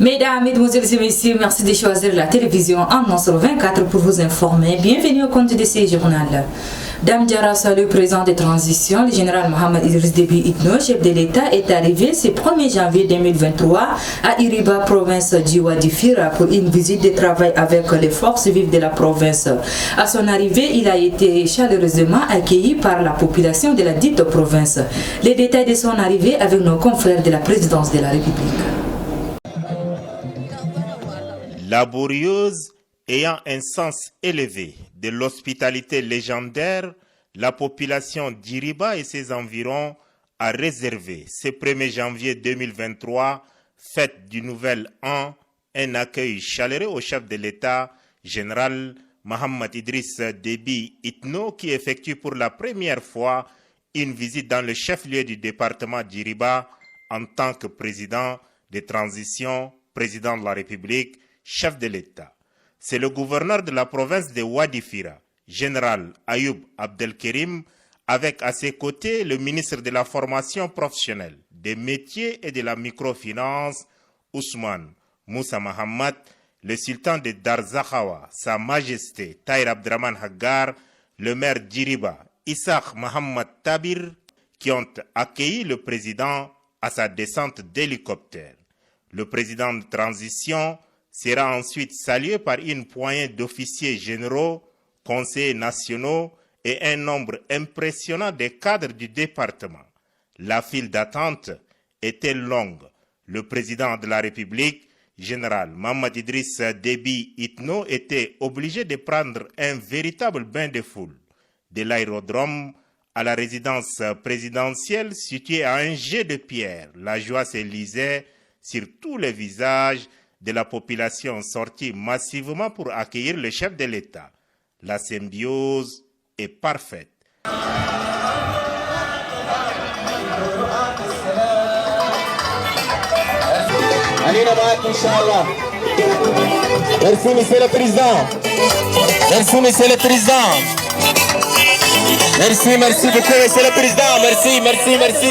Mesdames, Mesdemoiselles et Messieurs, merci de choisir la télévision en Nasr 24 pour vous informer. Bienvenue au compte de ces journaux. Dame Diarra Saleh, président de transition, le général Mohamed Idriss Déby Itno, chef de l'État, est arrivé ce 1er janvier 2023 à Iriba, province du Wadi Fira, pour une visite de travail avec les forces vives de la province. À son arrivée, il a été chaleureusement accueilli par la population de la dite province. Les détails de son arrivée avec nos confrères de la présidence de la République. Laborieuse, ayant un sens élevé de l'hospitalité légendaire, la population d'Iriba et ses environs a réservé ce 1er janvier 2023, fête du nouvel an, un accueil chaleureux au chef de l'État, général Mohamed Idriss Déby Itno, qui effectue pour la première fois une visite dans le chef-lieu du département d'Iriba en tant que président de transition, président de la République, chef de l'État. C'est le gouverneur de la province de Wadi Fira, général Ayoub Abdelkerim, avec à ses côtés le ministre de la formation professionnelle, des métiers et de la microfinance, Ousmane Moussa Mahamat, le sultan de Darzakhawa, Sa Majesté Tahir Abdraman Haggar, le maire d'Iriba, Issaq Mohamed Tabir, qui ont accueilli le président à sa descente d'hélicoptère. Le président de transition sera ensuite salué par une poignée d'officiers généraux, conseillers nationaux et un nombre impressionnant de cadres du département. La file d'attente était longue. Le président de la République, général Mohamed Idriss Déby Itno, était obligé de prendre un véritable bain de foule. De l'aérodrome à la résidence présidentielle située à un jet de pierre, la joie se lisait sur tous les visages de la population sortie massivement pour accueillir le chef de l'État. La symbiose est parfaite. Merci, monsieur le président. Merci, monsieur le président. Merci beaucoup, monsieur le président. Merci.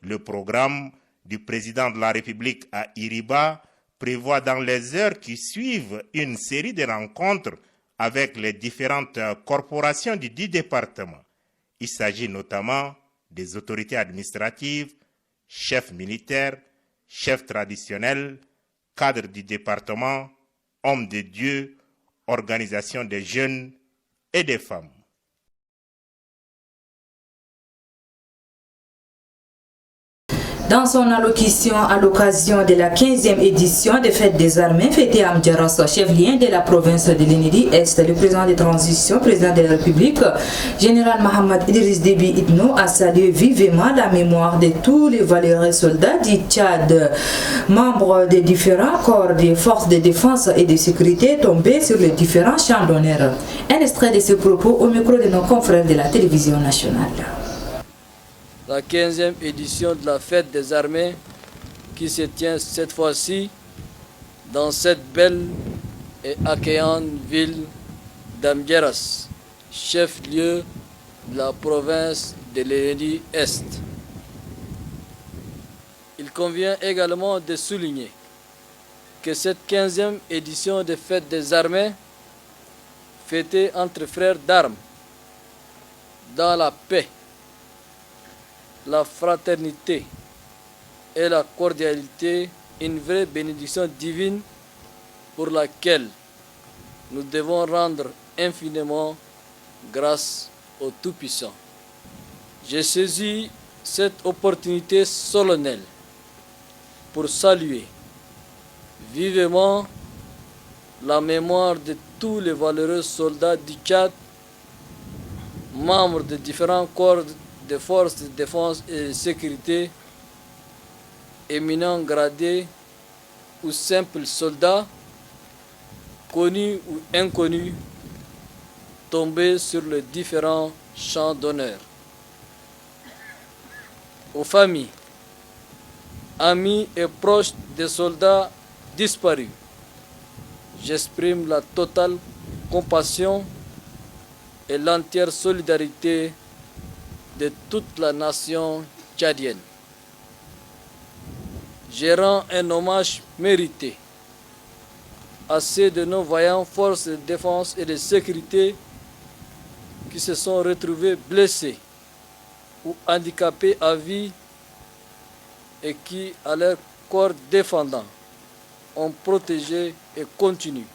Le programme du président de la République à Iriba prévoit dans les heures qui suivent une série de rencontres avec les différentes corporations du dit département. Il s'agit notamment des autorités administratives, chefs militaires, chefs traditionnels, cadres du département, hommes de Dieu, organisations des jeunes et des femmes. Dans son allocution à l'occasion de la 15e édition des Fêtes des Armées fêtée à Mdjaras, chef-lieu de la province de l'Enedi-Est, le président de transition, président de la République, général Mohamed Idriss Déby Itno, a salué vivement la mémoire de tous les valeureux soldats du Tchad, membres des différents corps des forces de défense et de sécurité tombés sur les différents champs d'honneur. Un extrait de ce propos au micro de nos confrères de la télévision nationale. La 15e édition de la Fête des Armées qui se tient cette fois-ci dans cette belle et accueillante ville d'Amdjaras, chef-lieu de la province de l'Enedi-Est. Il convient également de souligner que cette 15e édition des Fêtes des Armées, fêtée entre frères d'armes, dans la paix la fraternité et la cordialité, une vraie bénédiction divine pour laquelle nous devons rendre infiniment grâce au Tout-Puissant. J'ai saisi cette opportunité solennelle pour saluer vivement la mémoire de tous les valeureux soldats du Tchad, membres de différents corps de forces de défense et de sécurité, éminents gradés ou simples soldats, connus ou inconnus, tombés sur les différents champs d'honneur. Aux familles, amis et proches des soldats disparus, j'exprime la totale compassion et l'entière solidarité de toute la nation tchadienne. Je rends un hommage mérité à ceux de nos vaillantes forces de défense et de sécurité qui se sont retrouvés blessés ou handicapés à vie et qui, à leur corps défendant, ont protégé et continuent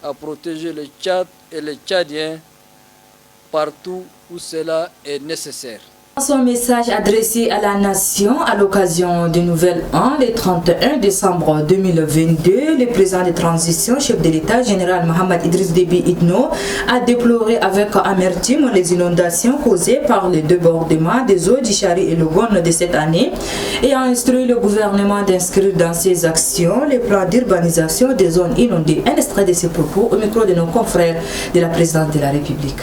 à protéger le Tchad et les Tchadiens partout où cela est nécessaire. Son message adressé à la nation à l'occasion du Nouvel An, le 31 décembre 2022, le président de transition, chef de l'État, général Mohamed Idriss Déby Itno, a déploré avec amertume les inondations causées par le débordement des eaux du Chari et le Gone de cette année et a instruit le gouvernement d'inscrire dans ses actions les plans d'urbanisation des zones inondées. Un extrait de ses propos au micro de nos confrères de la présidente de la République.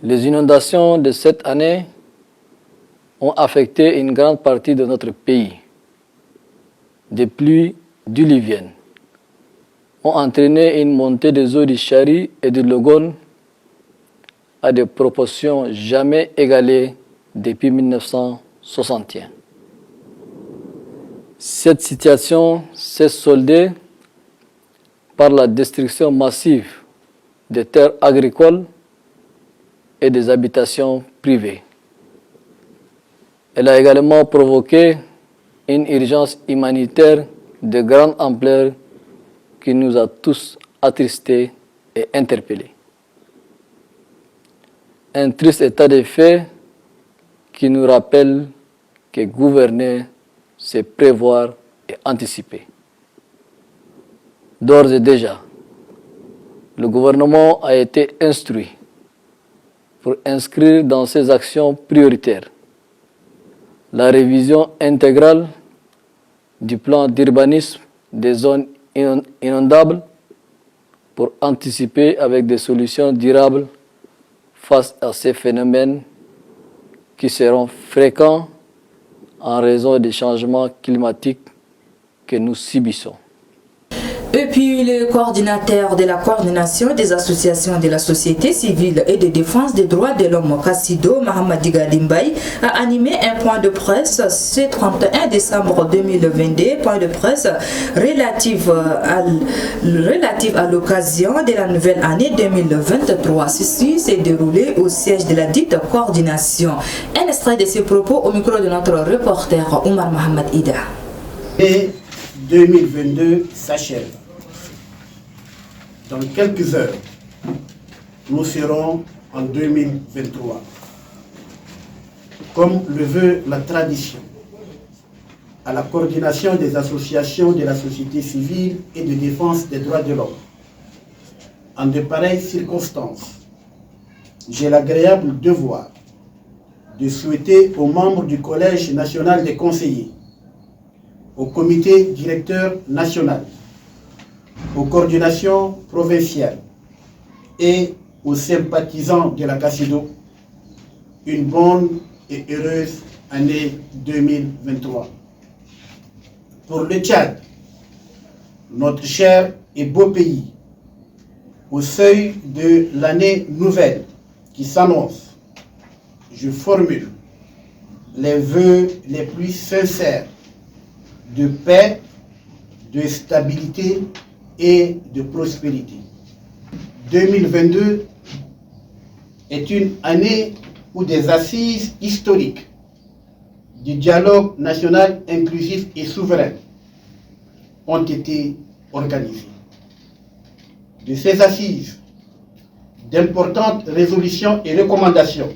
Les inondations de cette année ont affecté une grande partie de notre pays. Des pluies diluviennes ont entraîné une montée des eaux du Chari et du Logone à des proportions jamais égalées depuis 1961. Cette situation s'est soldée par la destruction massive des terres agricoles et des habitations privées. Elle a également provoqué une urgence humanitaire de grande ampleur qui nous a tous attristés et interpellés. Un triste état de fait qui nous rappelle que gouverner, c'est prévoir et anticiper. D'ores et déjà, le gouvernement a été instruit pour inscrire dans ses actions prioritaires la révision intégrale du plan d'urbanisme des zones inondables pour anticiper avec des solutions durables face à ces phénomènes qui seront fréquents en raison des changements climatiques que nous subissons. Et puis le coordinateur de la coordination des associations de la société civile et de défense des droits de l'homme, Kassido Mohamed Digadimbaye, a animé un point de presse ce 31 décembre 2022, point de presse relatif à l'occasion de la nouvelle année 2023. Ceci s'est déroulé au siège de la dite coordination. Un extrait de ces propos au micro de notre reporter Omar Mohamed Ida. Et 2022 s'achève. Dans quelques heures, nous serons en 2023. Comme le veut la tradition, à la coordination des associations de la société civile et de défense des droits de l'homme. En de pareilles circonstances, j'ai l'agréable devoir de souhaiter aux membres du Collège national des conseillers, au comité directeur national, aux coordinations provinciales et aux sympathisants de la Kassido, une bonne et heureuse année 2023. Pour le Tchad, notre cher et beau pays, au seuil de l'année nouvelle qui s'annonce, je formule les vœux les plus sincères de paix, de stabilité et de prospérité. 2022 est une année où des assises historiques du dialogue national inclusif et souverain ont été organisées. De ces assises, d'importantes résolutions et recommandations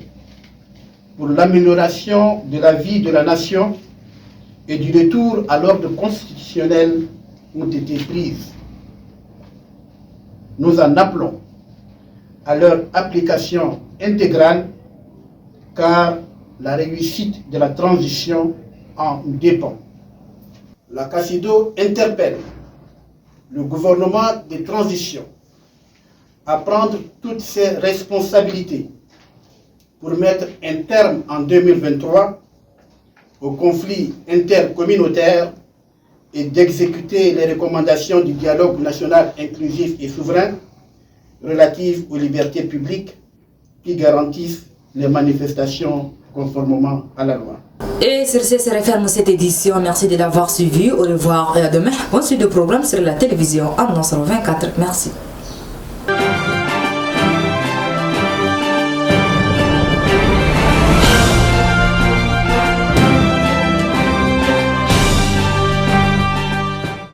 pour l'amélioration de la vie de la nation et du retour à l'ordre constitutionnel ont été prises. Nous en appelons à leur application intégrale car la réussite de la transition en dépend. La CACIDO interpelle le gouvernement de transition à prendre toutes ses responsabilités pour mettre un terme en 2023 au conflit intercommunautaire et d'exécuter les recommandations du dialogue national inclusif et souverain relatives aux libertés publiques qui garantissent les manifestations conformément à la loi. Et sur ce se referme cette édition. Merci de l'avoir suivi. Au revoir et à demain. Bonne suite de programme sur la télévision Annonce 24. Merci.